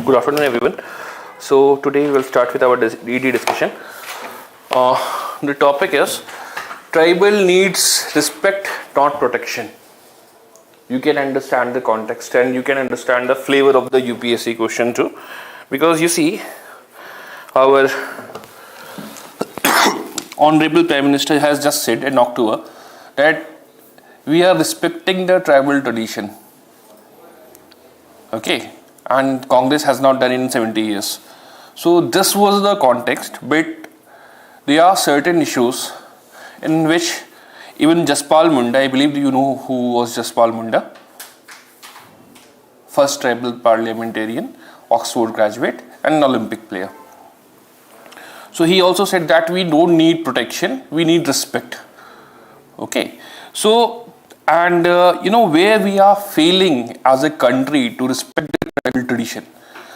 Good afternoon, everyone. So today we will start with our ED discussion. The topic is tribal needs respect, not protection. You can understand the context and you can understand the flavor of the UPSC question too, because you see our Honorable Prime Minister has just said in October that we are respecting the tribal tradition. Okay, and Congress has not done it in 70 years. So this was the context, but there are certain issues in which even Jaspal Munda, I believe you know who was Jaspal Munda, first tribal parliamentarian, Oxford graduate and an Olympic player. So he also said that we don't need protection, we need respect. Okay, so and where we are failing as a country to respect the tribal tradition.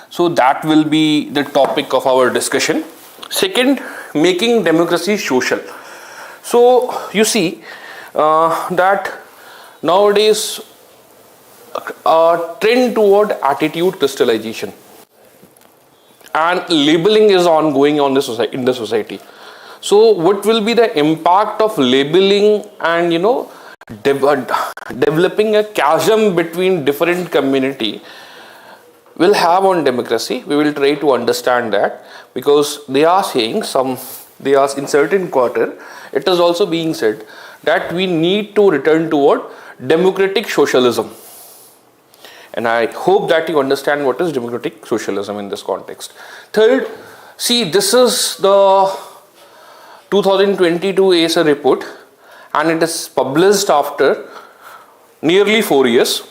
So that will be the topic of our discussion. Second, making democracy social. So you see that nowadays a trend toward attitude crystallization and labeling is ongoing on in the society. So what will be the impact of labeling and developing a chasm between different community will have on democracy? We will try to understand that, because they are saying in certain quarter it is also being said that we need to return toward democratic socialism, and I hope that you understand what is democratic socialism in this context. Third, see, this is the 2022 IAS report and it is published after nearly 4 years.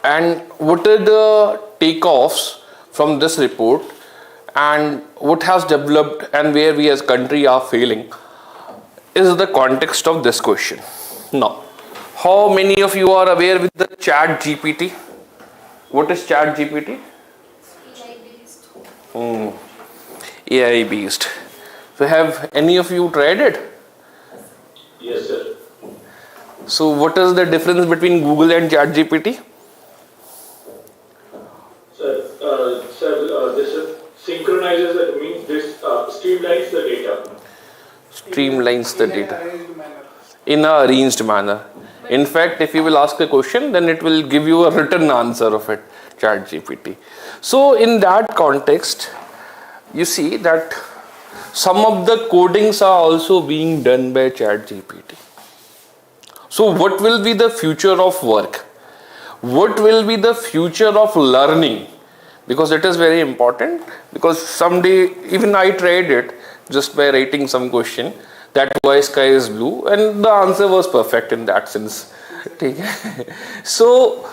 And what are the takeoffs from this report and what has developed and where we as country are failing is the context of this question. Now, how many of you are aware with the Chat GPT? What is Chat GPT? AI based. So have any of you tried it? Yes, sir. So what is the difference between Google and Chat GPT? Sir, this synchronizes, that means this streamlines the data. Streamlines the data in a arranged manner. In fact, if you will ask a question, then it will give you a written answer of it, Chat GPT. So in that context, you see that some of the codings are also being done by Chat GPT. So what will be the future of work? What will be the future of learning? Because it is very important, because someday even I tried it just by writing some question that why sky is blue, and the answer was perfect in that sense. So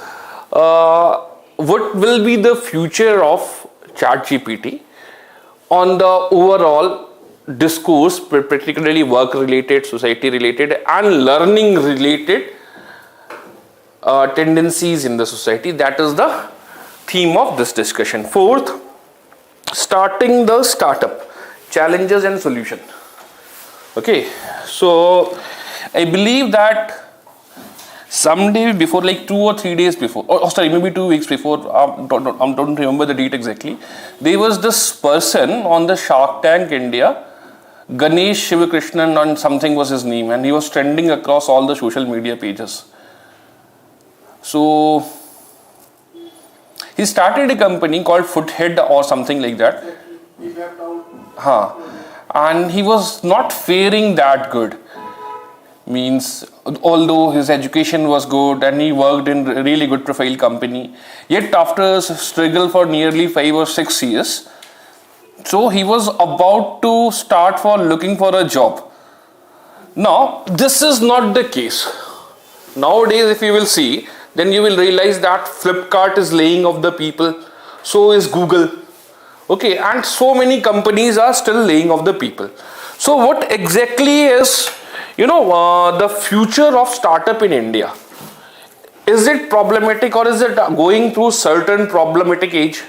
what will be the future of Chat GPT on the overall discourse, particularly work related, society related and learning related tendencies in the society? That is the theme of this discussion. Fourth, starting the startup, challenges and solution. Okay, so I believe that someday before, like 2 or 3 days before, or sorry, maybe 2 weeks before, don't remember the date exactly, there was this person on the Shark Tank India, Ganesh Shivakrishnan and something was his name, and he was trending across all the social media pages. So he started a company called Foothead or something like that. And he was not faring that good. Means, although his education was good and he worked in a really good profile company, yet after a struggle for nearly 5 or 6 years, so he was about to start for looking for a job. Now, this is not the case. Nowadays, if you will see, then you will realize that Flipkart is laying off the people, so is Google. Okay, and so many companies are still laying off the people. So what exactly is the future of startup in India? Is it problematic or is it going through certain problematic age?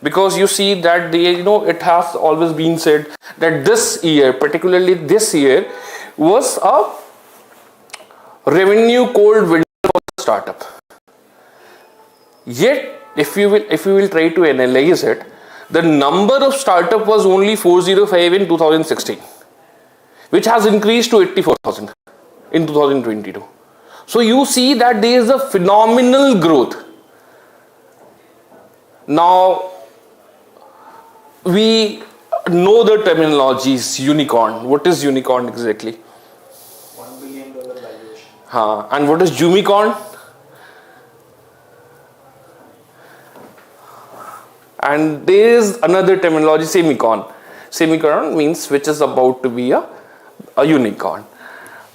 Because you see that it has always been said that this year, particularly this year, was a revenue cold winter for the startup. Yet if you will try to analyze it, the number of startup was only 405 in 2016, which has increased to 84,000 in 2022. So you see that there is a phenomenal growth. Now we know the terminologies. Unicorn. What is unicorn exactly? $1 billion valuation. And what is Jumicorn? And there is another terminology, semicorn. Semicorn means which is about to be a unicorn.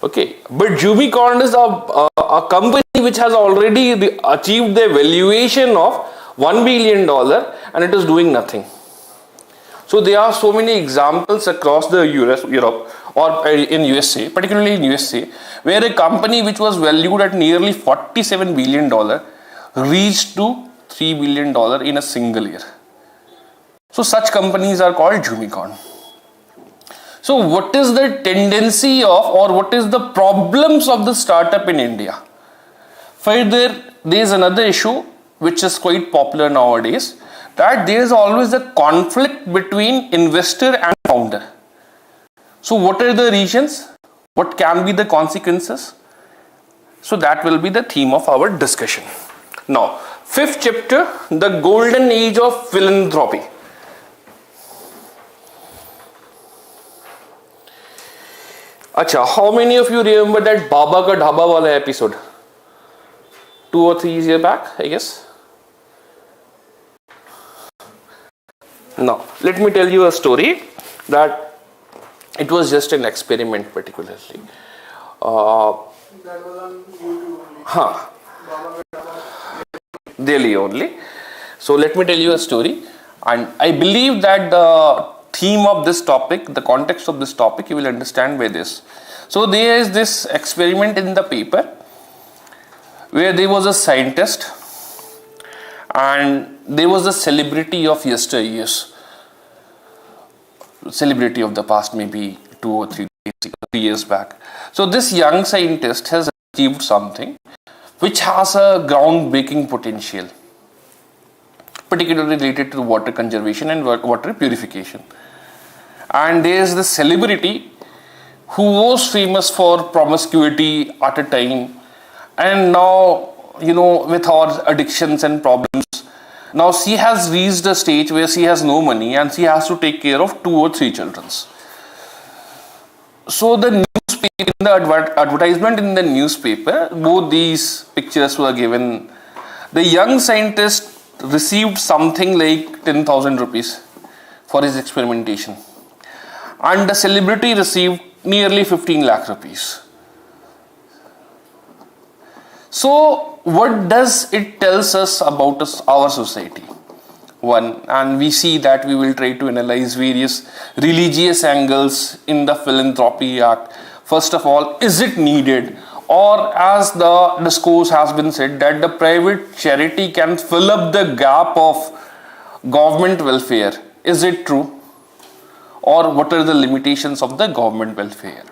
Okay, but Jumicorn is a company which has already achieved the valuation of $1 billion and it is doing nothing. So there are so many examples across the Europe or in USA, particularly in USA, where a company which was valued at nearly $47 billion reached to $3 billion in a single year. So such companies are called Jumicorn. So what is the tendency of, or what is the problems of the startup in India? Further, there is another issue which is quite popular nowadays, that there is always a conflict between investor and founder. So what are the reasons? What can be the consequences? So that will be the theme of our discussion. Now, fifth chapter, the golden age of philanthropy. Acha, how many of you remember that Baba Ka Dhaba wala episode? 2 or 3 years back, I guess. Now, let me tell you a story that it was just an experiment particularly. That was on YouTube only. Delhi only. So let me tell you a story, and I believe that the theme of this topic, the context of this topic, you will understand by this. So there is this experiment in the paper where there was a scientist and there was a celebrity of yesteryears, celebrity of the past, maybe 2 or 3 years back. So this young scientist has achieved something which has a groundbreaking potential, particularly related to water conservation and water purification. And there is this celebrity who was famous for promiscuity at a time, and now, with our addictions and problems, now she has reached a stage where she has no money and she has to take care of 2 or 3 children. So the newspaper, in the advertisement in the newspaper, both these pictures were given. The young scientist received something like 10,000 rupees for his experimentation, and the celebrity received nearly 15 lakh rupees. So what does it tells us about our society? One, and we see that we will try to analyze various religious angles in the Philanthropy Act. First of all, is it needed? Or as the discourse has been said, that the private charity can fill up the gap of government welfare. Is it true? Or what are the limitations of the government welfare?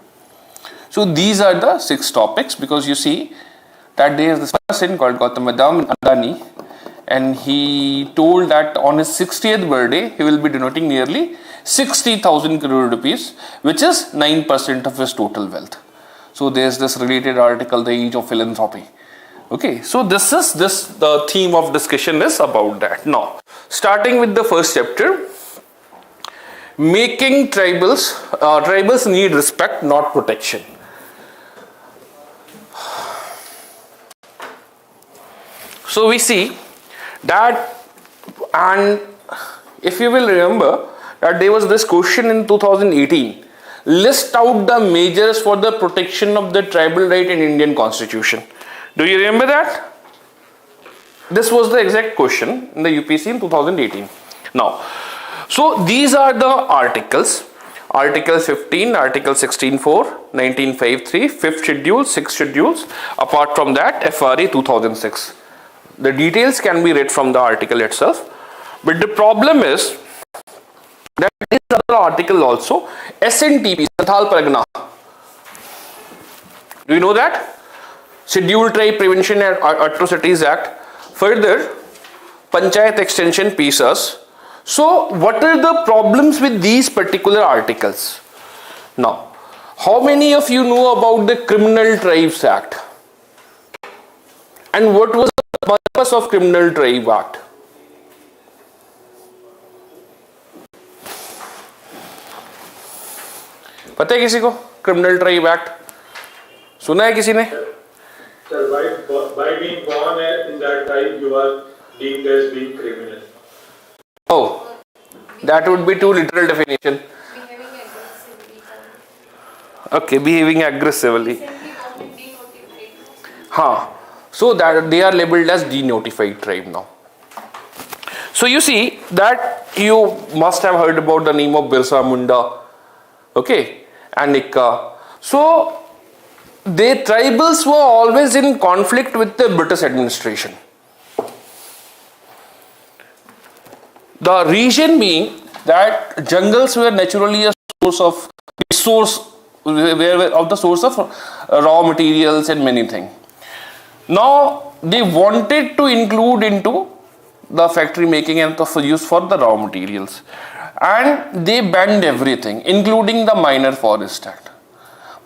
So these are the 6 topics, because you see that there is this person called Gautam Adani, and he told that on his 60th birthday he will be donating nearly 60,000 crore rupees, which is 9% of his total wealth. So there is this related article, the Age of Philanthropy. Okay, so the theme of discussion is about that. Now, starting with the first chapter, making tribals need respect, not protection. So we see that, and if you will remember that there was this question in 2018, list out the measures for the protection of the tribal right in Indian Constitution. Do you remember that? This was the exact question in the UPSC in 2018. Now, so these are the articles. Article 15, Article 16(4), 1953, 5th schedule, 6 schedules. Apart from that, FRA 2006. The details can be read from the article itself. But the problem is that this other article also, SNTP, Santhal Pargana. Do you know that? Scheduled Tribe Prevention and Atrocities Act. Further, panchayat extension pieces. So what are the problems with these particular articles? Now, how many of you know about the Criminal Tribes Act? And what was the purpose of Criminal Tribe Act? पता है किसी को criminal tribe act सुना है किसी ने? Sir, by being born in that tribe, you are deemed as being criminal. Oh, that would be too literal definition. Behaving aggressively. Okay, behaving aggressively. Recently government denotified. Huh. So that they are labeled as denotified tribe now. So you see that you must have heard about the name of Birsa Munda, okay, and Ikka. So the tribals were always in conflict with the British administration. The reason being that jungles were naturally a source of raw materials and many things. Now they wanted to include into the factory making and the use for the raw materials, and they banned everything, including the Minor Forest Act.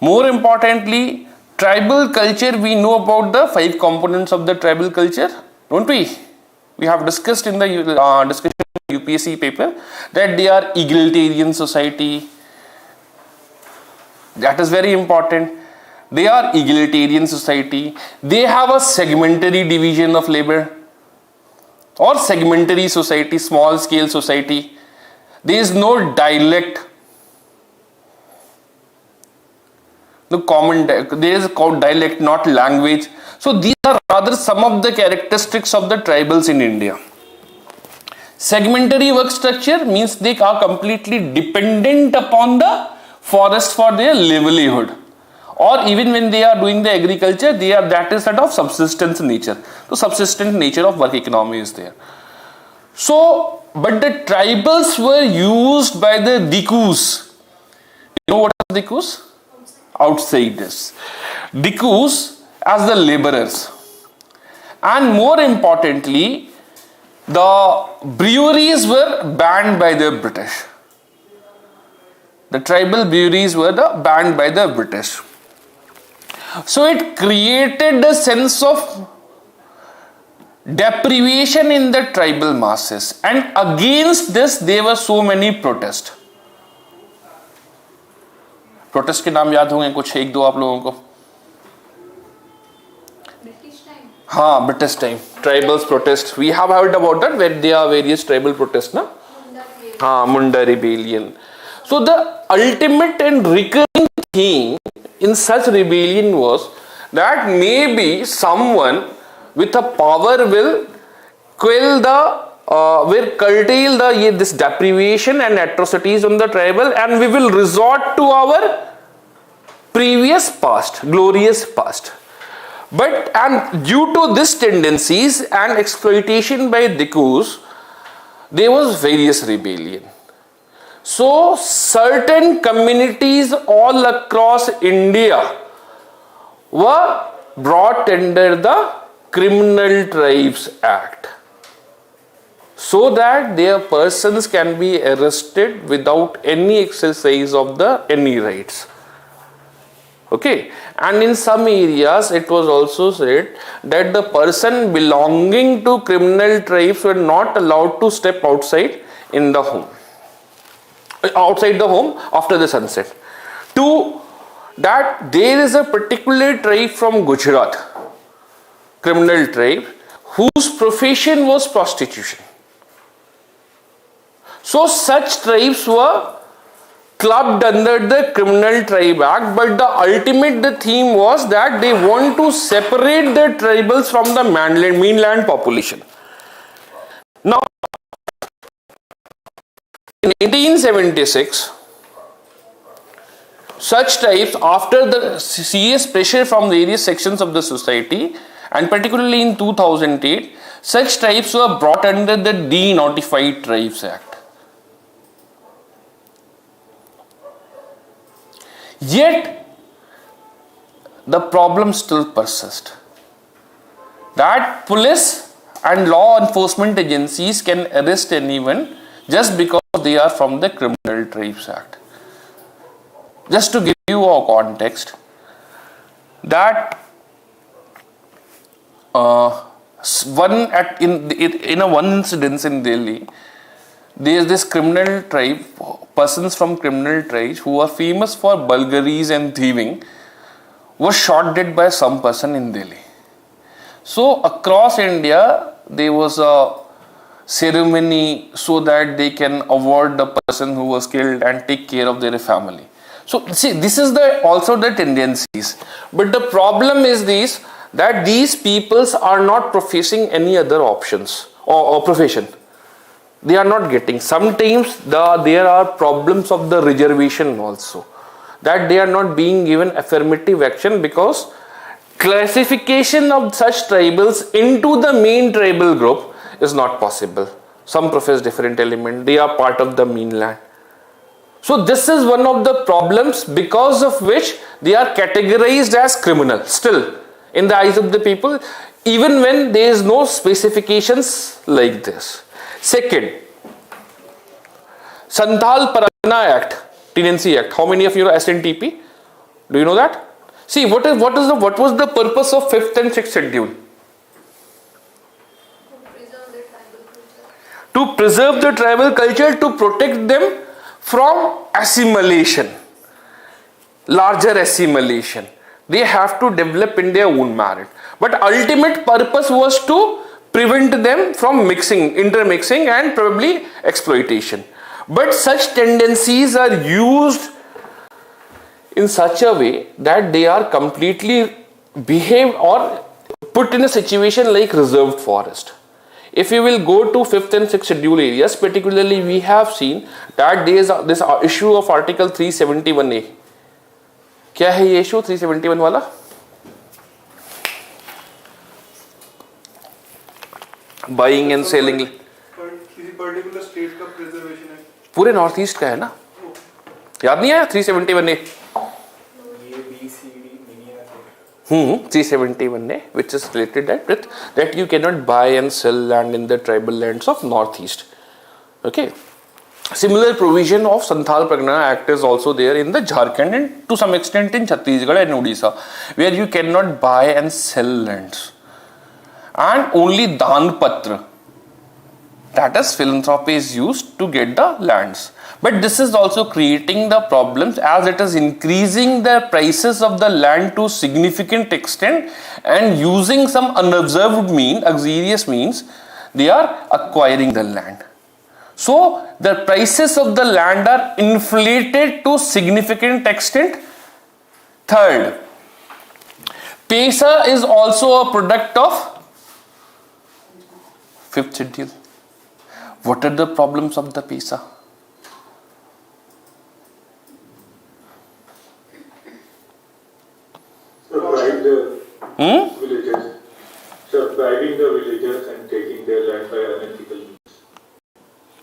More importantly, tribal culture, we know about the 5 components of the tribal culture, don't we? We have discussed in the discussion UPSC paper that they are egalitarian society. That is very important. They are egalitarian society. They have a segmentary division of labor or segmentary society, small scale society. There is no dialect. The common there is called dialect, not language. So these are rather some of the characteristics of the tribals in India. Segmentary work structure means they are completely dependent upon the forest for their livelihood, or even when they are doing the agriculture, that is sort of subsistence nature. So subsistent nature of work economy is there. So, but the tribals were used by the Dikus. You know what are Dikus? Outsiders. Dikus as the laborers. And more importantly, the breweries were banned by the British. The tribal breweries were banned by the British. So it created a sense of deprivation in the tribal masses, and against this there were so many protests. Protest के नाम याद होंगे कुछ एक दो आप लोगों को? हाँ, British time tribals protest. We have heard about that where there are various tribal protests, na? हाँ, Munda rebellion. So the ultimate and recurring theme in such rebellion was that maybe someone with a power will quell the will curtail this deprivation and atrocities on the tribal, and we will resort to our previous past, glorious past. But and due to these tendencies and exploitation by Dikus, there was various rebellion. So certain communities all across India were brought under the Criminal Tribes Act, so that their persons can be arrested without any exercise of any rights. Okay, and in some areas it was also said that the person belonging to criminal tribes were not allowed to step outside the home after the sunset. To that, there is a particular tribe from Gujarat, criminal tribe, whose profession was prostitution. So such tribes were clubbed under the Criminal Tribe Act, but the theme was that they want to separate the tribals from the mainland population. Now, in 1876, such tribes, after the serious pressure from various sections of the society, and particularly in 2008, such tribes were brought under the Denotified Tribes Act. Yet, the problem still persists. That police and law enforcement agencies can arrest anyone just because they are from the Criminal Tribes Act. Just to give you a context, that in a one incident in Delhi, there is this criminal tribe, persons from criminal tribes who are famous for burglaries and thieving, was shot dead by some person in Delhi. So across India, there was a ceremony so that they can award the person who was killed and take care of their family. So see, this is also the tendencies. But the problem is that these peoples are not professing any other options or profession. They are not getting. Sometimes there are problems of the reservation also, that they are not being given affirmative action because classification of such tribals into the main tribal group is not possible. Some profess different element. They are part of the mainland. So this is one of the problems because of which they are categorized as criminal still in the eyes of the people, even when there is no specifications like this. Second, Santhal Pargana Act, Tenancy Act. How many of you are SNTP? Do you know that? See, what was the purpose of 5th and 6th schedule? To preserve the tribal culture, to protect them from assimilation, larger assimilation. They have to develop in their own merit. But ultimate purpose was to prevent them from intermixing and probably exploitation. But such tendencies are used in such a way that they are completely behaved or put in a situation like reserved forest. If you will go to 5th and 6th schedule areas, particularly we have seen that there is this issue of Article 371A. क्या है ये issue 371 वाला? Buying and selling. किसी particular state का preservation है. पूरे north east का है ना? याद नहीं आया 371A? 371A, which is related with that you cannot buy and sell land in the tribal lands of northeast. Okay. Similar provision of Santhal Pargana Act is also there in the Jharkhand and to some extent in Chhattisgarh and Odisha, where you cannot buy and sell lands. And only Dan Patra, that is philanthropy, is used to get the lands. But this is also creating the problems as it is increasing the prices of the land to significant extent, and using some unobserved auxiliary means, they are acquiring the land. So the prices of the land are inflated to significant extent. Third, PESA is also a product of 5th schedule. What are the problems of the PESA? Subscribing the villagers and taking their land by unethical means.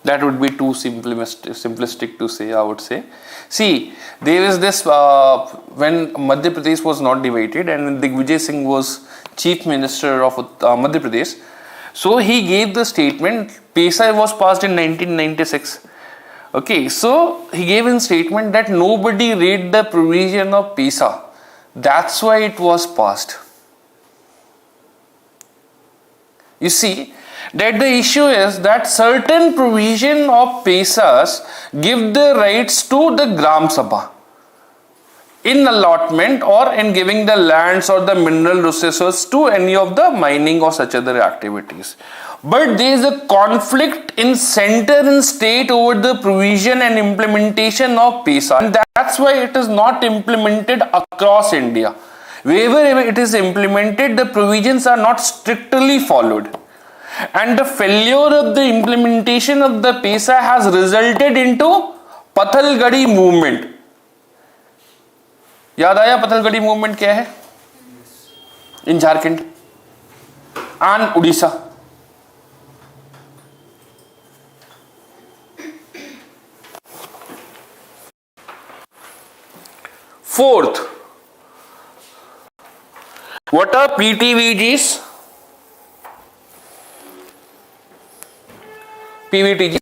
That would be too simplistic to say, I would say. See, there is this, when Madhya Pradesh was not divided and when Digvijay Singh was Chief Minister of Madhya Pradesh, so he gave the statement, PESA was passed in 1996. Okay, so he gave a statement that nobody read the provision of PESA. That's why it was passed. You see, that the issue is that certain provision of PESAs give the rights to the Gram Sabha in allotment or in giving the lands or the mineral resources to any of the mining or such other activities. But there is a conflict in center and state over the provision and implementation of PESA, and that's why it is not implemented across India. Wherever it is implemented, the provisions are not strictly followed. And the failure of the implementation of the PESA has resulted into Pathalgadi movement. याद आया पथलगड़ी movement क्या है? In Jharkhand and Odisha. Fourth, what are PTVGs? PVTGs.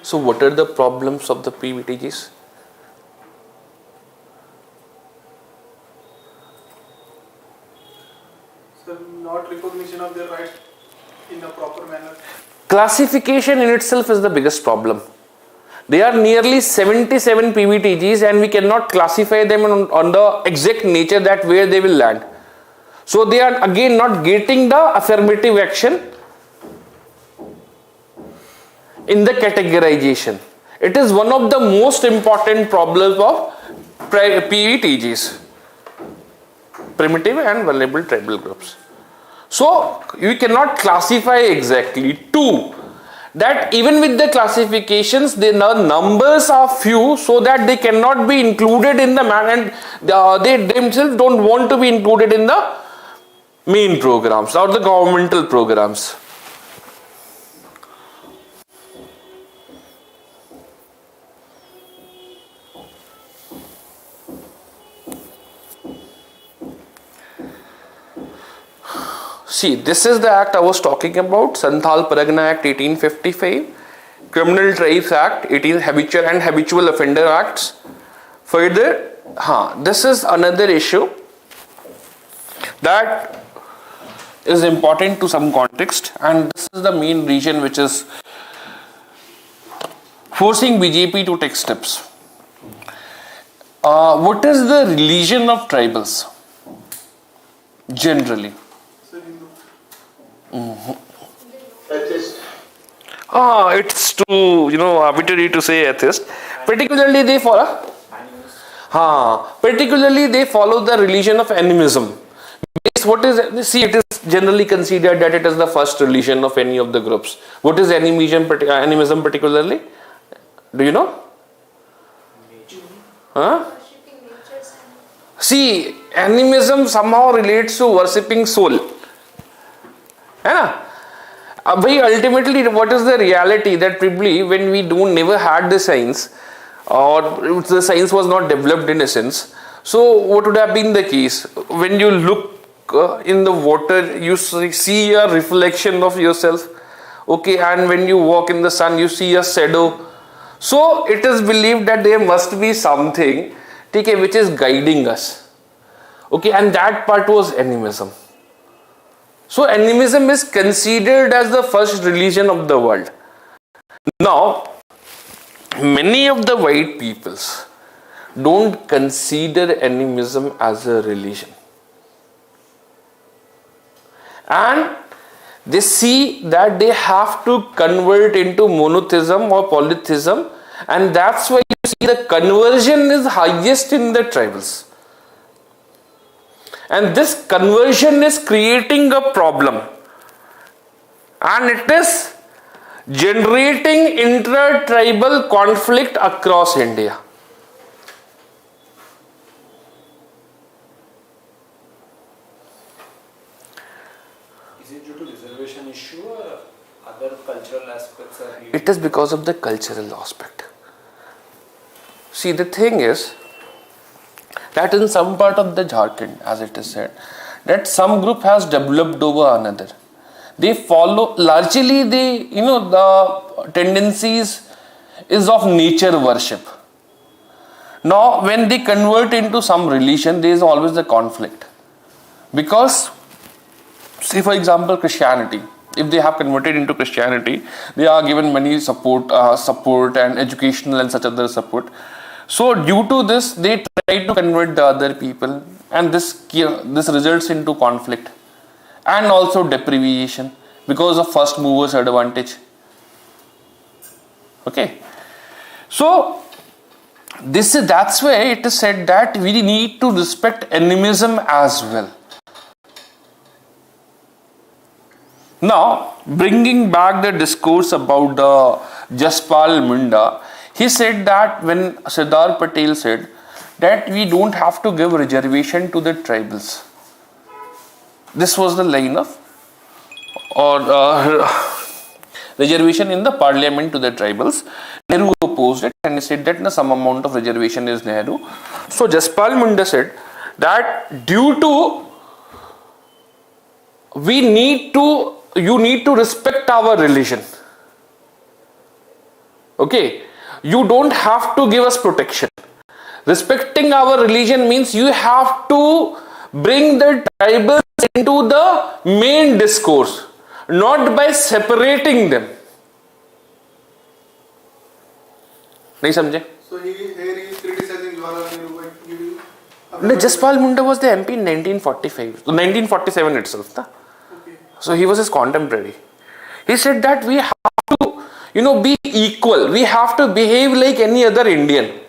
So what are the problems of the PVTGs? So not recognition of their rights in a proper manner. Classification in itself is the biggest problem. There are nearly 77 PVTGs and we cannot classify them on the exact nature that where they will land. So they are again not getting the affirmative action in the categorization. It is one of the most important problems of PVTGs, primitive and vulnerable tribal groups. So you cannot classify exactly. Two, that even with the classifications, the numbers are few, so that they cannot be included in the and they themselves don't want to be included in the main programs or the governmental programs. See, this is the act I was talking about, Santhal Paragana Act 1855, Criminal Tribes Act 18, Habitual Offender Acts. Further, this is another issue that is important to some context, and this is the main reason which is forcing BJP to take steps. What is the religion of tribals generally? Atheist. It's too arbitrary to say atheist. Particularly they follow the religion of animism. What is, see, it is generally considered that it is the first religion of any of the groups. What is animism particularly? Do you know? Worshipping nature's animals. See, animism somehow relates to worshipping soul. But ultimately, what is the reality? That probably when we never had the science, or the science was not developed in a sense, so what would have been the case? When you look in the water, you see a reflection of yourself, okay, and when you walk in the sun, you see a shadow. So it is believed that there must be something, okay, which is guiding us, okay, and that part was animism. So animism is considered as the first religion of the world. Now, many of the white peoples don't consider animism as a religion. And they see that they have to convert into monotheism or polytheism, and that's why you see the conversion is highest in the tribals. And this conversion is creating a problem, and it is generating inter-tribal conflict across India. Is it due to reservation issue or other cultural aspects are here? It is because of the cultural aspect. See, the thing is that in some part of the Jharkhand, as it is said, that some group has developed over another. They follow largely the tendencies is of nature worship. Now, when they convert into some religion, there is always the conflict. Because, say for example, Christianity. If they have converted into Christianity, they are given money support and educational and such other support. So due to this, they try to convert the other people, and this results into conflict and also deprivation because of first movers advantage. Okay, so that's why it is said that we need to respect animism as well. Now, bringing back the discourse about the Jaspal Munda, he said that when Sardar Patel said that we don't have to give reservation to the tribals. This was the line of reservation in the parliament to the tribals. Nehru opposed it and he said that some amount of reservation is Nehru. So Jaspal Munda said that due to we need to you need to respect our religion. Okay, you don't have to give us protection. Respecting our religion means you have to bring the tribals into the main discourse, not by separating them. नहीं समझे? So here he is criticizing Jawaharlal Nehru by giving. No, Jaspal Munda was the MP in 1945, 1947 itself. Na? Okay. So he was his contemporary. He said that we have to, be equal. We have to behave like any other Indian.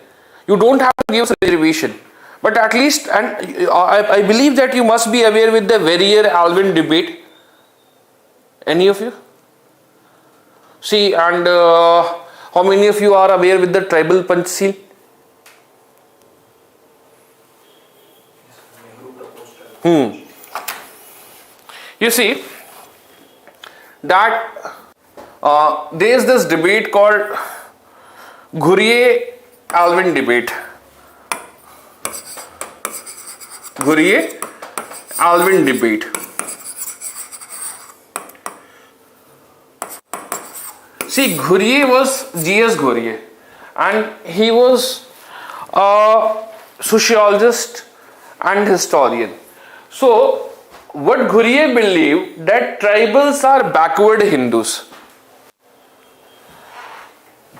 You don't have to give us a reservation. But at least, and I believe that you must be aware with the warrior Alvin Debate. Any of you? See, and how many of you are aware with the tribal Panchsil? You see that there is this debate called Alvin Debate. Alvin Debate. See, Ghurye was G.S. Ghurye, and he was a sociologist and historian. So, what Ghurye believed that tribals are backward Hindus.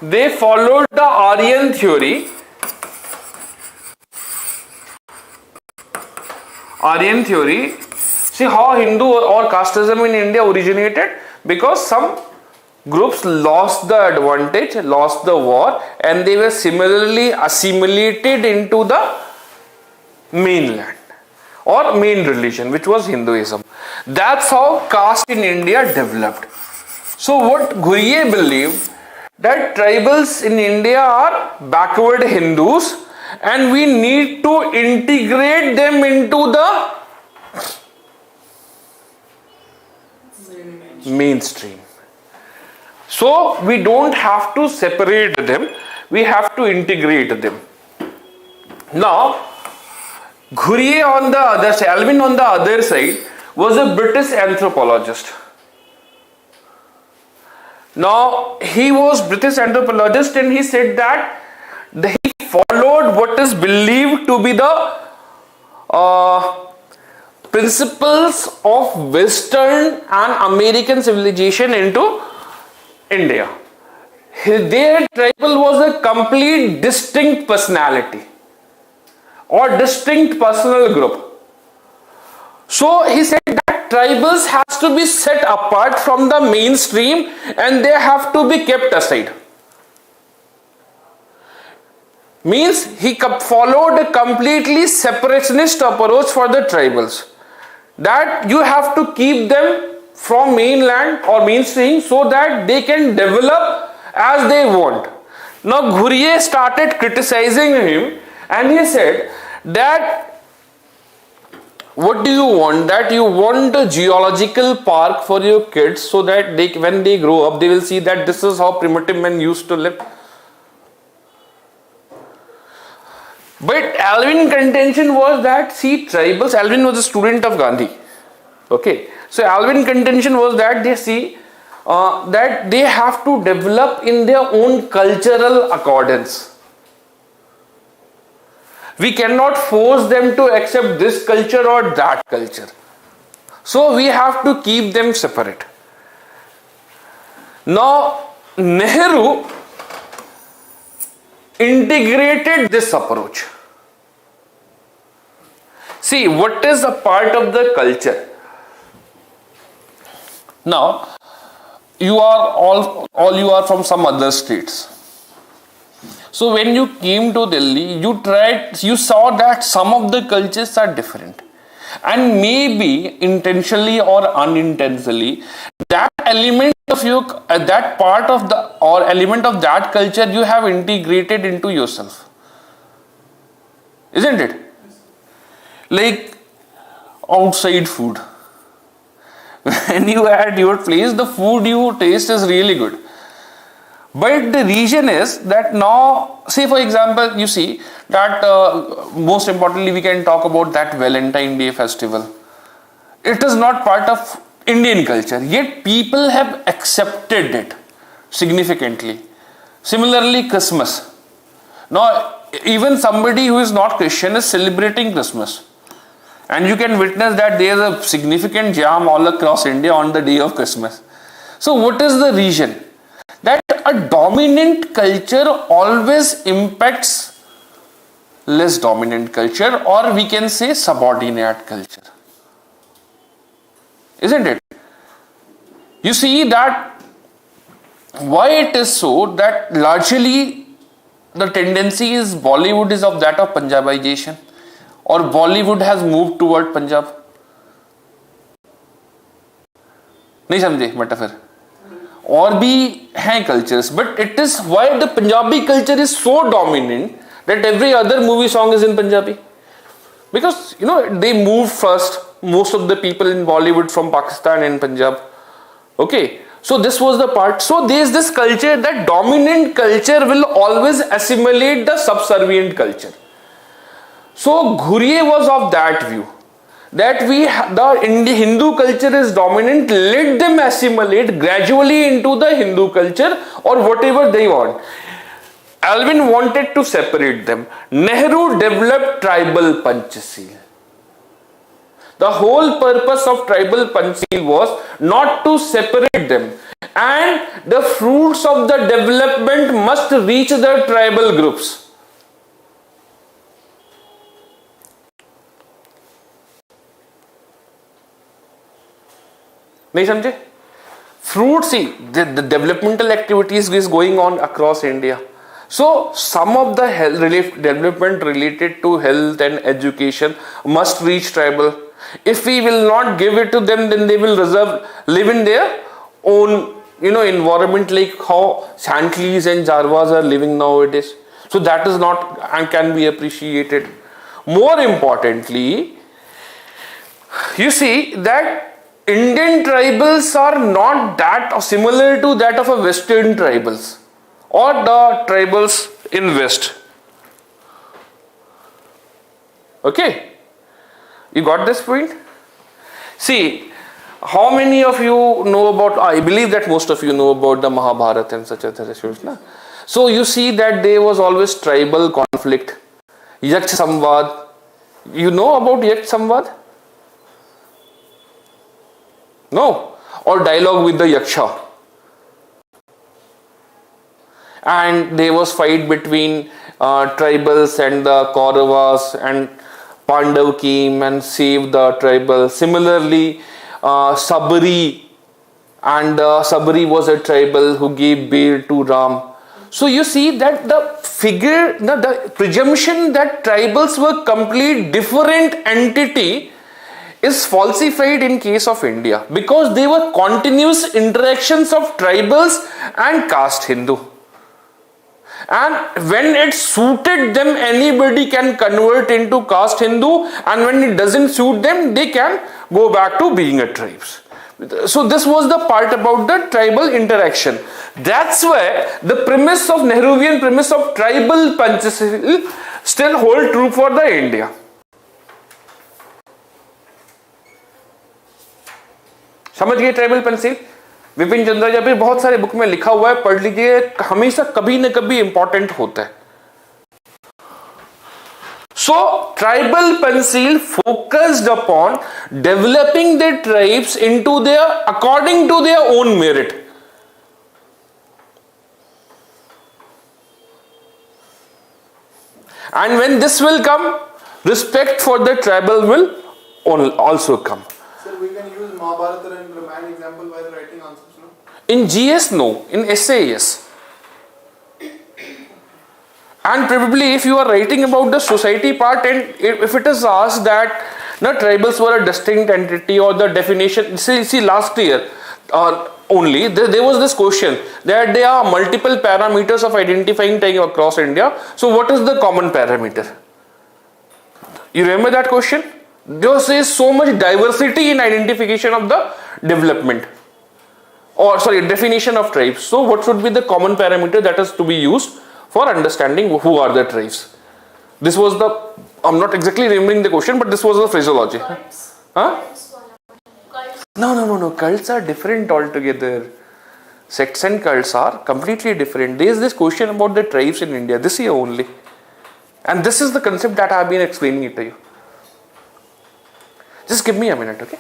They followed the Aryan theory. See how Hindu or casteism in India originated? Because some groups lost the advantage, lost the war, and they were similarly assimilated into the mainland or main religion, which was Hinduism. That's how caste in India developed. So what Ghurye believed, that tribals in India are backward Hindus and we need to integrate them into the mainstream. So we don't have to separate them, we have to integrate them. Now, Ghurye on the other side, Alvin on the other side, was a British anthropologist. Now, he was British anthropologist and he said that he followed what is believed to be the principles of Western and American civilization into India. Their tribal was a complete distinct personality or distinct personal group. So he said that tribals has to be set apart from the mainstream and they have to be kept aside. Means he followed a completely separationist approach for the tribals. That you have to keep them from mainland or mainstream so that they can develop as they want. Now Ghurye started criticizing him and he said that what do you want? That you want a geological park for your kids so that they, when they grow up, they will see that this is how primitive men used to live. But Alvin's contention was that, see, tribals, Alvin was a student of Gandhi. Okay. So Alvin's contention was that they see that they have to develop in their own cultural accordance. We cannot force them to accept this culture or that culture. So we have to keep them separate. Now, Nehru integrated this approach. See, what is a part of the culture? Now, you are all you are from some other states. So when you came to Delhi, you saw that some of the cultures are different. And maybe intentionally or unintentionally, that element of that part of the or element of that culture you have integrated into yourself. Isn't it? Like outside food. When you are at your place, the food you taste is really good. But the reason is that now, say for example, you see that most importantly we can talk about that Valentine Day festival. It is not part of Indian culture, yet people have accepted it significantly. Similarly, Christmas. Now, even somebody who is not Christian is celebrating Christmas. And you can witness that there is a significant jam all across India on the day of Christmas. So what is the reason? That a dominant culture always impacts less dominant culture, or we can say subordinate culture. Isn't it? You see that why it is so that largely the tendency is Bollywood is of that of Punjabization, or Bollywood has moved toward Punjab. नहीं समझे metaphor? और भी हैं cultures, but it is why the Punjabi culture is so dominant that every other movie song is in Punjabi. Because they moved first, most of the people in Bollywood from Pakistan and Punjab. Okay, so this was the part. So there is this culture that dominant culture will always assimilate the subservient culture. So Ghurye was of that view that the Hindu culture is dominant, let them assimilate gradually into the Hindu culture or whatever they want. Alvin wanted to separate them. Nehru developed tribal Panchsil. The whole purpose of tribal Panchsil was not to separate them, and the fruits of the development must reach the tribal groups. नहीं समझे? Fruit, see, the developmental activities is going on across India. So some of the development related to health and education must reach tribal. If we will not give it to them, then they will live in their own environment, like how Santlis and Jarvas are living nowadays. So that is not and can be appreciated. More importantly, you see that Indian tribals are not that similar to that of a Western tribals or the tribals in West. Okay, you got this point? See, how many of you know about, I believe that most of you know about the Mahabharata and such other issues. Na? So you see that there was always tribal conflict. Yaksh Samvad. You know about Yaksh Samvad? No? Or dialogue with the Yaksha. And there was fight between tribals and the Kauravas, and Pandav came and saved the tribal. Similarly, Sabri, and Sabri was a tribal who gave bail to Ram. So you see that the presumption that tribals were complete different entity is falsified in case of India, because they were continuous interactions of tribals and caste Hindu. And when it suited them, anybody can convert into caste Hindu, and when it doesn't suit them, they can go back to being a tribes. So this was the part about the tribal interaction. That's why the premise of Nehruvian premise of tribal Panchsil still hold true for the India. समझ गए tribal pencil? Vipin Chandra ji भी बहुत सारे book में लिखा हुआ है, पढ़ लीजिए, हमेशा कभी न कभी इंपॉर्टेंट होता है. So tribal pencil focused upon developing the tribes into according to their own merit. And when this will come, respect for the tribal will also come. Sir, we can use Mahabharata and Ramayana example while writing answers, no? In GS, no. In essay, yes. And probably if you are writing about the society part, and if it is asked that the tribals were a distinct entity, or the definition, see last year only there was this question that there are multiple parameters of identifying time across India. So what is the common parameter? You remember that question? There is so much diversity in identification of the development, or sorry, definition of tribes. So what should be the common parameter that is to be used for understanding who are the tribes? This was I'm not exactly remembering the question, but this was the phraseology. Cults. Huh? Cults. No. Cults are different altogether. Sects and cults are completely different. There is this question about the tribes in India this year only. And this is the concept that I have been explaining it to you. Just give me a minute, okay?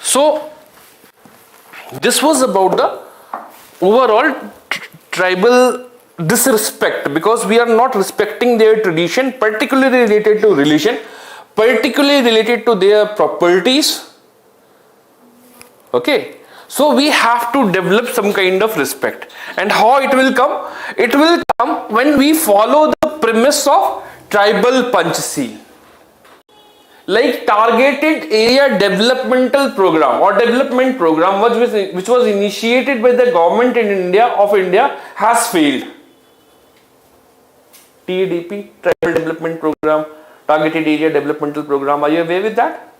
So, this was about the overall tribal disrespect, because we are not respecting their tradition, particularly related to religion, particularly related to their properties. Okay, so we have to develop some kind of respect. And how it will come? It will come when we follow the premise of tribal Panchsil. Like targeted area developmental program or development program which was initiated by the government in India has failed. TDP, Tribal Development Program, Targeted Area Developmental Program. Are you aware with that?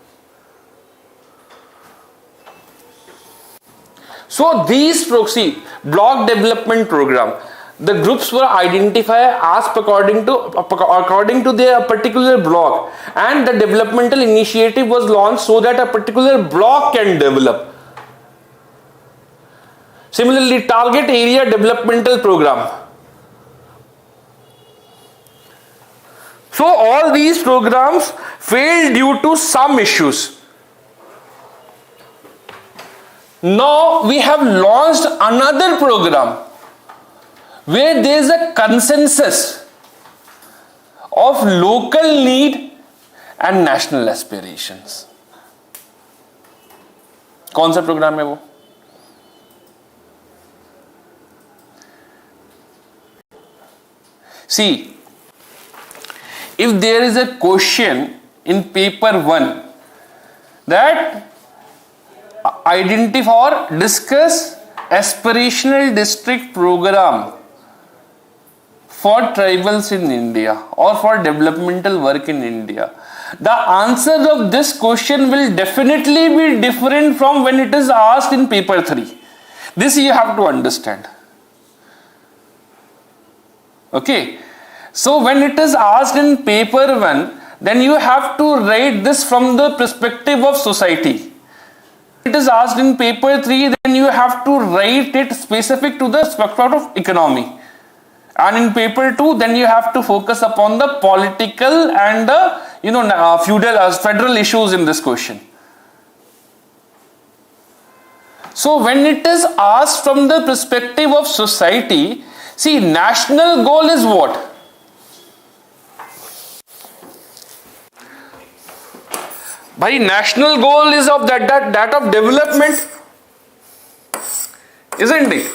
So these proxy block development program, the groups were identified as according to their particular block, and the developmental initiative was launched so that a particular block can develop. Similarly, target area developmental program. So all these programs failed due to some issues. Now we have launched another program where there is a consensus of local need and national aspirations. कौन सा programme है वो? See, if there is a question in paper 1 that identify or discuss aspirational district program for tribals in India or for developmental work in India, the answer of this question will definitely be different from when it is asked in paper 3. This you have to understand. Okay, so when it is asked in paper 1, then you have to write this from the perspective of society. It is asked in paper 3, then you have to write it specific to the spectrum of economy. And in paper 2, then you have to focus upon the political and the feudal federal issues in this question. So when it is asked from the perspective of society, see, national goal is what? By national goal is of that of development, isn't it?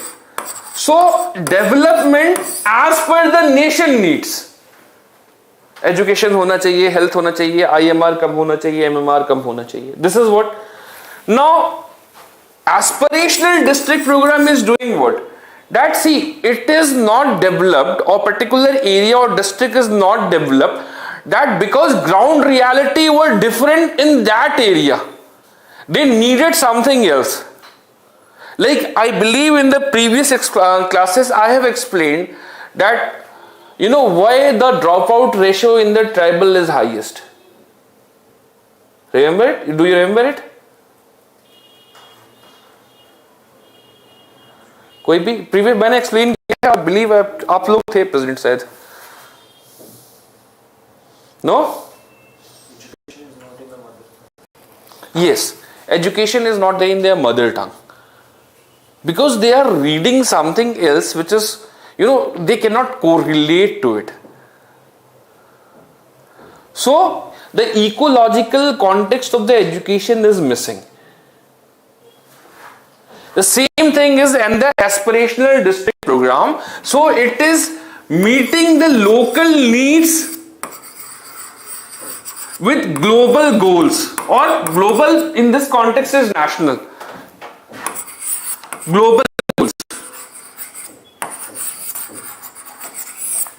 So development as per the nation needs. Education होना चाहिए, health होना चाहिए, IMR कम होना चाहिए, MMR कम होना चाहिए. This is what. Now, aspirational district program is doing what? That see, it is not developed, or particular area or district is not developed, that because ground reality were different in that area, they needed something else. Like I believe in the previous classes I have explained that why the dropout ratio in the tribal is highest. Remember it? Do you remember it? कोई भी previous मैंने explain किया, I believe आप लोग थे present शायद. No? Education is not in the mother tongue. Yes, education is not there in their mother tongue. because they are reading something else which is, they cannot correlate to it. So the ecological context of the education is missing. The same thing is in the aspirational district program. So it is meeting the local needs with global goals, or global in this context is national. Global goals.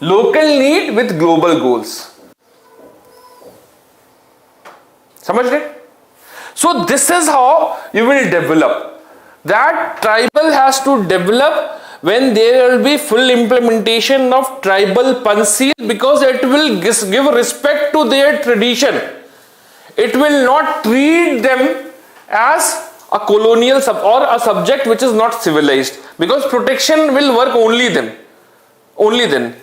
Local need with global goals. Samajh rahe? So this is how you will develop. That tribal has to develop when there will be full implementation of tribal PANCHSUTRA, because it will give respect to their tradition. It will not treat them as a colonial or a subject which is not civilized, because protection will work only then.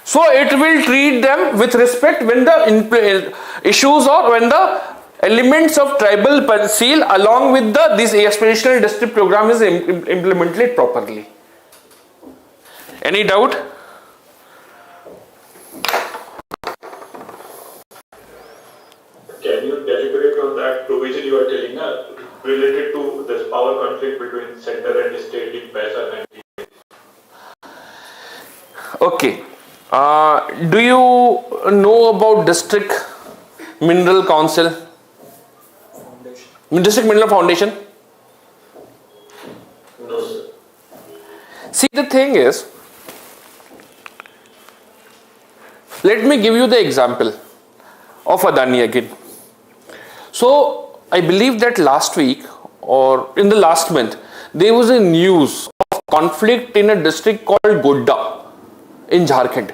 So it will treat them with respect when the issues or when the elements of tribal PANCHSUTRA along with this aspirational district program is implemented properly. Any doubt? Can you deliberate on that provision you are telling us related to this power conflict between center and state in PASA and Okay. Do you know about District Mineral Council? District Mineral Foundation? No, sir. See, the thing is, let me give you the example of Adani again. So, I believe that last week or in the last month, there was a news of conflict in a district called Godda in Jharkhand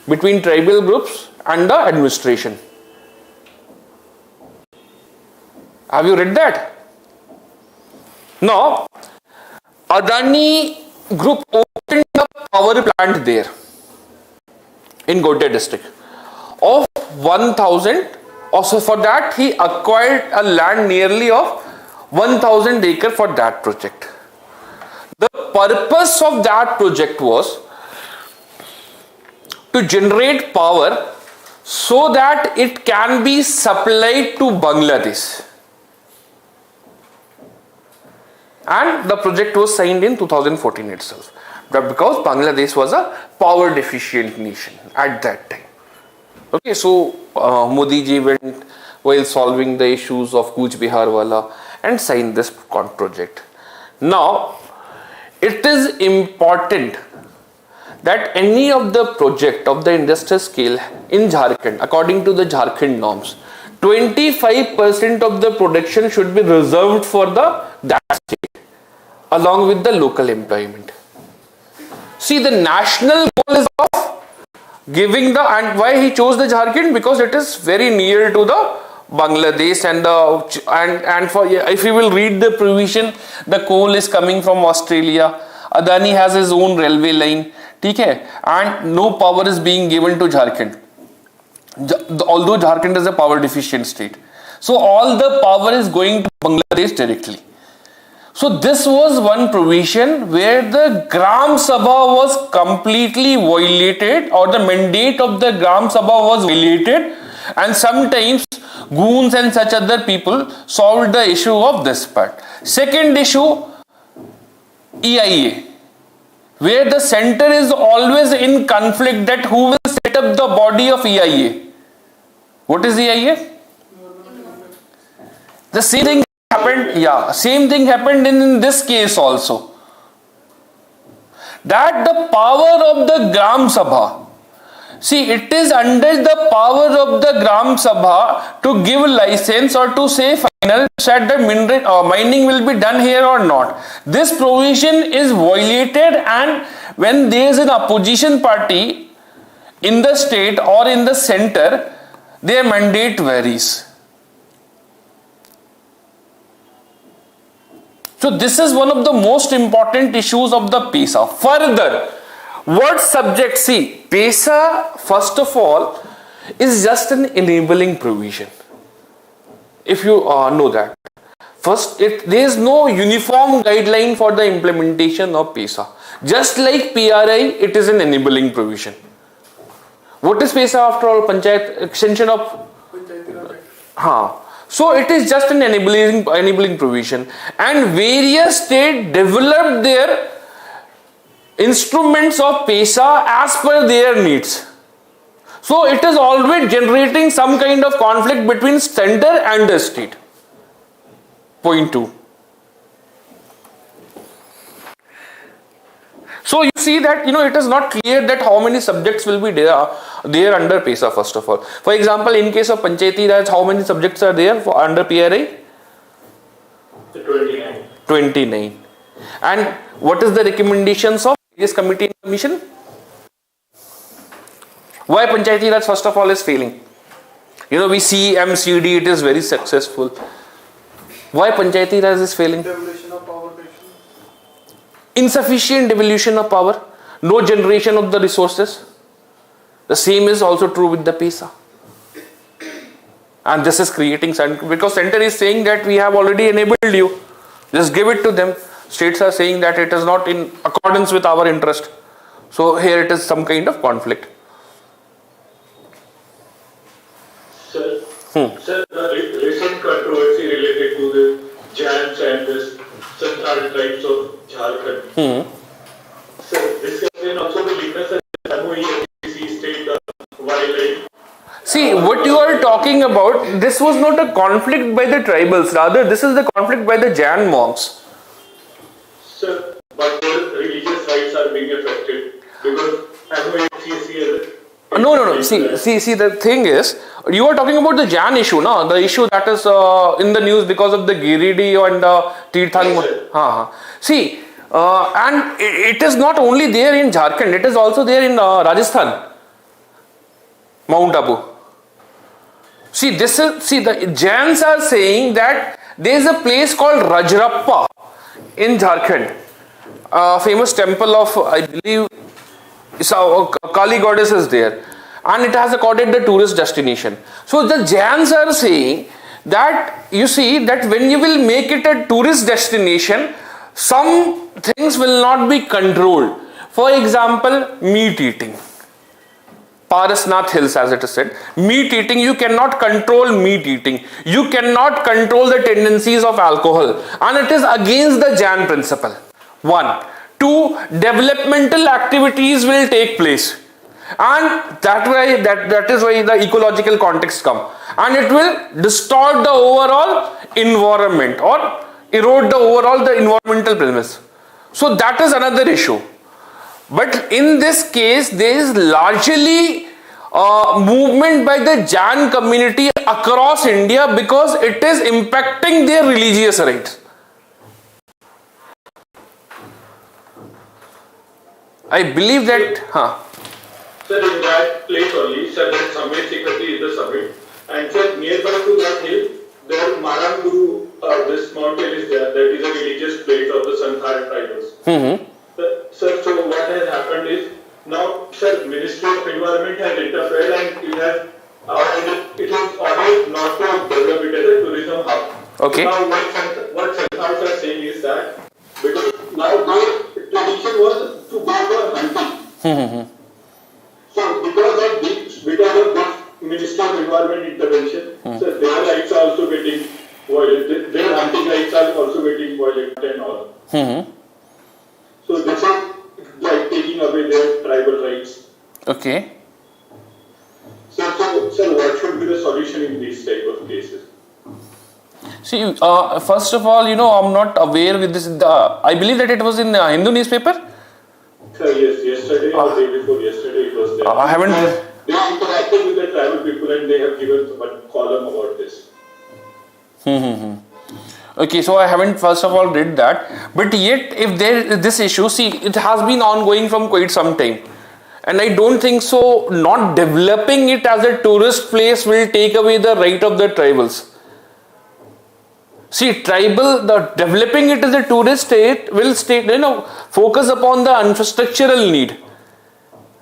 between tribal groups and the administration. Have you read that? Now, Adani Group opened a power plant there in Godda district of 1,000. Also for that he acquired a land nearly of 1,000 acres for that project. The purpose of that project was to generate power so that it can be supplied to Bangladesh. And the project was signed in 2014 itself. But because Bangladesh was a power deficient nation at that time. Okay, so Modi ji went while solving the issues of Kuch Bihar wala and signed this project. Now, it is important that any of the project of the industrial scale in Jharkhand, according to the Jharkhand norms, 25% of the production should be reserved for that state along with the local employment. See, the national goal is of giving and why he chose the Jharkhand, because it is very near to the Bangladesh and for if you will read the provision, the coal is coming from Australia. Adani has his own railway line, okay, and no power is being given to Jharkhand. Although Jharkhand is a power deficient state, so all the power is going to Bangladesh directly. So this was one provision where the Gram Sabha was completely violated, or the mandate of the Gram Sabha was violated, and sometimes goons and such other people solved the issue of this part. Second issue, EIA, where the center is always in conflict that who will set up the body of EIA. What is EIA? The same thing happened, same thing happened in this case also. That the power of the Gram Sabha, see, it is under the power of the Gram Sabha to give license or to say final that the mining will be done here or not. This provision is violated, and when there is an opposition party in the state or in the center, their mandate varies. So this is one of the most important issues of the PESA. Further, what subject? See, PESA first of all is just an enabling provision. If you know that. First, there is no uniform guideline for the implementation of PESA. Just like PRI, it is an enabling provision. What is PESA after all? Panchayat extension of? So it is just an enabling provision, and various states developed their instruments of PESA as per their needs. So it is always generating some kind of conflict between center and the state. Point 2. So you see that it is not clear that how many subjects will be there under PESA first of all. For example, in case of Panchayati Raj, how many subjects are there under PRI? 29. 29. And what is the recommendations of this committee and commission? Why Panchayati Raj first of all is failing? We see MCD, it is very successful. Why Panchayati Raj is failing? Devolution of power. Insufficient devolution of power, no generation of the resources. The same is also true with the PESA. And this is creating, because center is saying that we have already enabled you, just give it to them. States are saying that it is not in accordance with our interest. So here it is some kind of conflict. Sir, the recent controversy related to the giants and this Santhal tribes of Jharkhand. So this can also be witnessed as MOE state wildlife. See, what you are talking about, this was not a conflict by the tribals, rather this is the conflict by the Jain monks. Sir, but their religious rights are being affected because MOE is No. See, the thing is, you are talking about the Jain issue, no? The issue that is in the news because of the Giridi and the Tirthang. See, and it is not only there in Jharkhand, it is also there in Rajasthan, Mount Abu. See, the Jains are saying that there is a place called Rajrappa in Jharkhand, famous temple of, I believe, Kali goddess is there, and it has accorded the tourist destination. So the Jains are saying that that when you will make it a tourist destination, some things will not be controlled. For example, meat eating. Parasnath Hills, as it is said, meat eating, you cannot control meat eating. You cannot control the tendencies of alcohol, and it is against the Jain principle. 1. 2. Developmental activities will take place, and that is why the ecological context come, and it will distort the overall environment or erode the environmental premise. So that is another issue. But in this case, there is largely movement by the Jain community across India because it is impacting their religious rights. I believe that. Sir, in that place only, sir, that summit Sikati is the summit, and sir, nearby to that hill, there Maranguru, this mountain is there. That is a religious place of the Santhal tribals. Sir, so what has happened is now, sir, Ministry of Environment has interfered and it has ordered not to develop it as a tourism hub. Okay. Now, what Santhals are saying is that because now their tradition was to go for hunting. So because of this Ministry of Environment intervention, so their rights are also getting violated. Their hunting rights are also getting violated and all. So this is like taking away their tribal rights. Okay. So what should be the solution in these type of cases? See, first of all, I'm not aware with this. I believe that it was in Hindu newspaper. Sir, yes, yesterday or day before yesterday it was there. I haven't. They interacted with the tribal people and they have given a column about this. Okay, so I haven't first of all read that, but yet if there is this issue, see, it has been ongoing from quite some time, and I don't think so. Not developing it as a tourist place will take away the right of the tribals. See, developing it as a tourist state will focus upon the infrastructural need.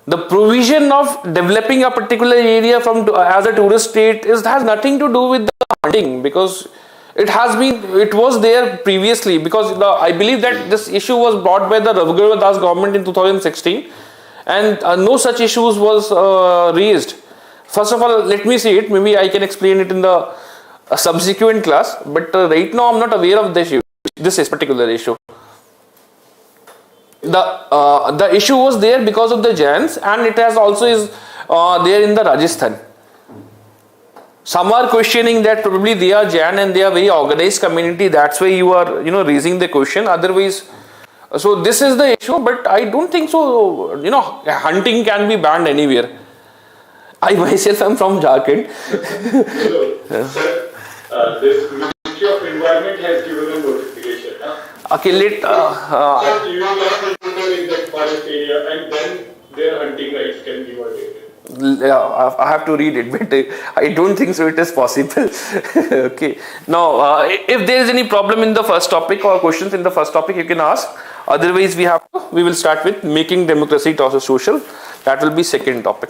The provision of developing a particular area as a tourist state has nothing to do with the hunting, because It was there previously, because I believe that this issue was brought by the Raghuvar Das government in 2016, and no such issues was raised. First of all, let me see it. Maybe I can explain it in the subsequent class. But right now, I'm not aware of this particular issue. The issue was there because of the Jains, and it has also is there in the Rajasthan. Some are questioning that probably they are Jain and they are very organized community. That's why you are raising the question. Otherwise, so this is the issue. But I don't think so. Hunting can be banned anywhere. I myself am from Jharkhand. Sir, this Ministry of Environment has given a notification. Okay, That you are not in that forest area, and then their hunting rights can be violated. I have to read it, but I don't think so it is possible. Okay. Now, if there is any problem in the first topic or questions in the first topic, you can ask. Otherwise, we will start with making democracy towards social. That will be second topic.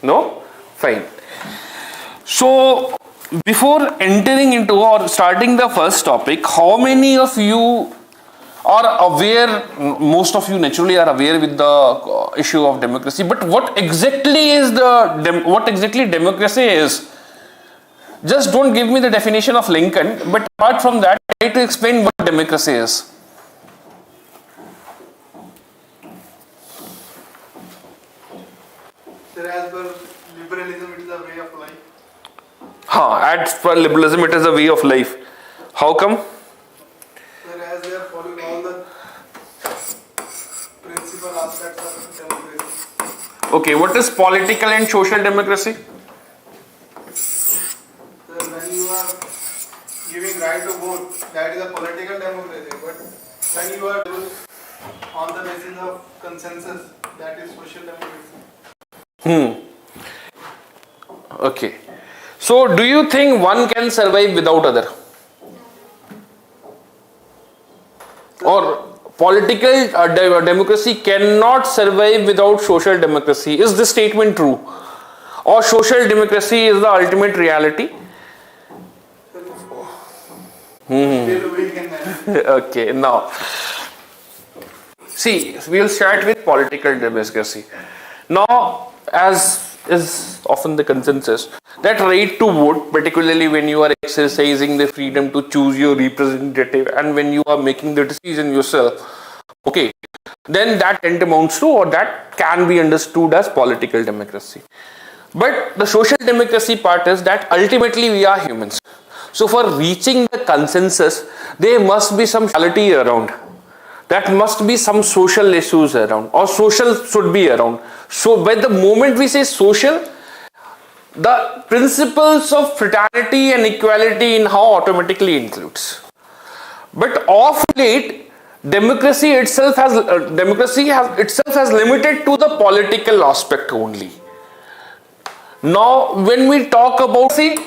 No? Fine. So, before entering into or starting the first topic, how many of you are aware, most of you naturally are aware with the issue of democracy, but what exactly democracy is? Just don't give me the definition of Lincoln, but apart from that, try to explain what democracy is. Sir, as per liberalism, it is a way of life. As per liberalism, it is a way of life. How come? Sir, as they are following all the principal aspects of democracy. Okay, what is political and social democracy? Sir, when you are giving right to vote, that is a political democracy. But when you are doing on the basis of consensus, that is social democracy. Okay. So, do you think one can survive without other? Or political democracy cannot survive without social democracy? Is this statement true? Or social democracy is the ultimate reality? Okay, now. See, we will start with political democracy. Now, as is often the consensus, that right to vote, particularly when you are exercising the freedom to choose your representative and when you are making the decision yourself, okay, then that tantamounts to, or that can be understood as political democracy. But the social democracy part is that ultimately we are humans. So for reaching the consensus, there must be some reality around. That must be some social issues around, or social should be around. So by the moment we say social, the principles of fraternity and equality in how automatically includes. But of late, democracy itself has limited to the political aspect only. Now, when we talk about, see,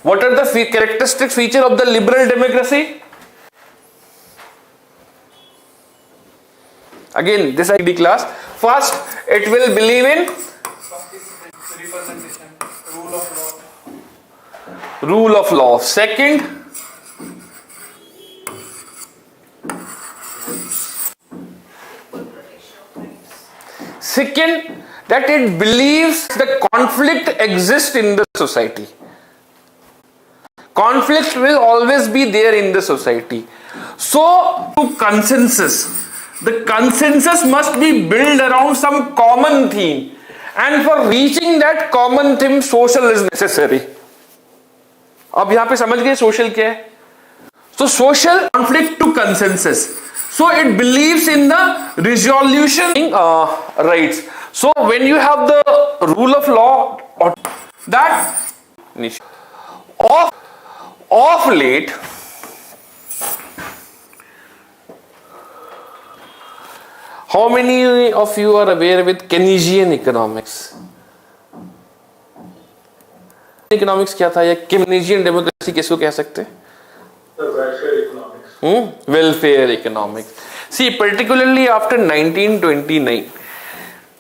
what are the characteristic feature of the liberal democracy? Again, this ID class. First, it will believe in Representation, rule of law. Rule of law. Second, that it believes the conflict exists in the society. Conflict will always be there in the society. So, to consensus. The consensus must be built around some common theme, and for reaching that common theme, social is necessary. अब यहाँ पे समझ गए social क्या है? So social conflict to consensus. So it believes in the resolution rights. So when you have the rule of law, that of late. How many of you are aware with Keynesian economics? Economics क्या था या Keynesian democracy किसको कह सकते हैं? Welfare economics. Welfare economics. See, particularly after 1929,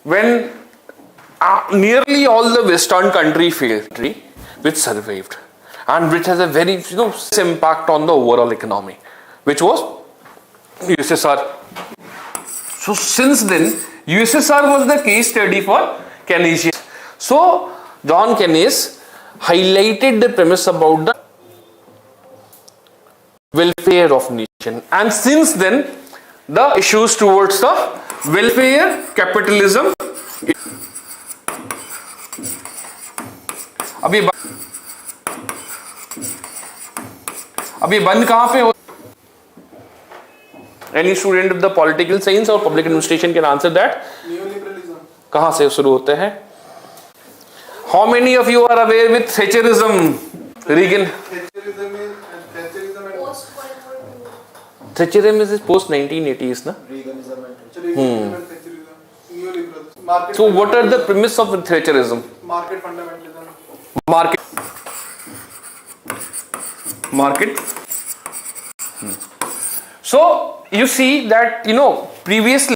when nearly all the Western country failed, which survived, and which has a very impact on the overall economy, which was USSR. So since then, USSR was the case study for Keynesian. So John Keynes highlighted the premise about the welfare of nation, and since then the issues towards the welfare capitalism. अभी बंद कहां पे हो? Any student of the political science or public administration can answer that. Neoliberalism. कहां से शुरू होते हैं? How many of you are aware with Thatcherism? Reagan. Thatcherism and Post World War II. Thatcherism is post 1980s, na? Reaganism and Thatcherism and Thatcherism. Neoliberalism. Market. So what are the premise of Thatcherism? Market fundamentalism. Market. So you see that previously